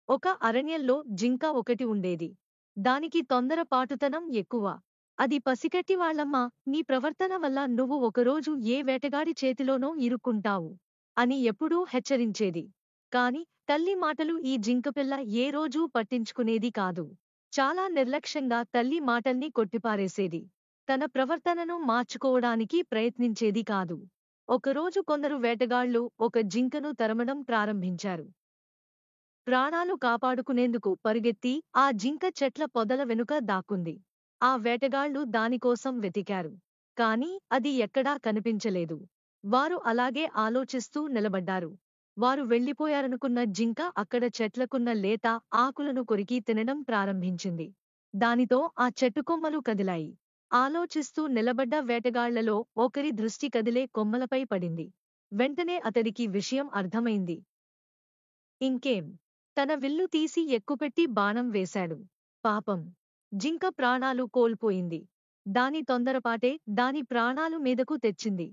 ఒక అరణ్యంలో జింక ఒకటి ఉండేది. దానికి తొందరపాటుతనం ఎక్కువ. అది పసికట్టి వాళ్ళమ్మా, నీ ప్రవర్తన వల్ల నువ్వు ఒకరోజు ఏ వేటగాడి చేతిలోనో ఇరుక్కుంటావు అని ఎప్పుడూ హెచ్చరించేది. కాని తల్లి మాటలు ఈ జింకపిల్ల ఏ రోజూ పట్టించుకునేది కాదు. చాలా నిర్లక్ష్యంగా తల్లి మాటల్ని కొట్టిపారేసేది. తన ప్రవర్తనను మార్చుకోవడానికి ప్రయత్నించేది కాదు. ఒకరోజు కొందరు వేటగాళ్ళు ఒక జింకను తరమడం ప్రారంభించారు. ప్రాణాలు కాపాడుకునేందుకు పరుగెత్తి ఆ జింక చెట్ల పొదల వెనుక దాక్కుంది. ఆ వేటగాళ్ళు దానికోసం వెతికారు. కాని అది ఎక్కడా కనిపించలేదు. వారు అలాగే ఆలోచిస్తూ నిలబడ్డారు. వారు వెళ్ళిపోయారనుకున్న జింక అక్కడ చెట్లకున్న లేత ఆకులను కొరికి తినడం ప్రారంభించింది. దానితో ఆ చెట్టు కొమ్మలు కదిలాయి. ఆలోచిస్తూ నిలబడ్డ వేటగాళ్లలో ఒకరి దృష్టి కదిలే కొమ్మలపై పడింది. వెంటనే అతడికి విషయం అర్థమైంది. ఇంకేం? తన విల్లు తీసి ఎక్కుపెట్టి బాణం వేశాడు. పాపం! జింక ప్రాణాలు కోల్పోయింది. దాని తొందరపాటే దాని ప్రాణాలు మీదకు తెచ్చింది.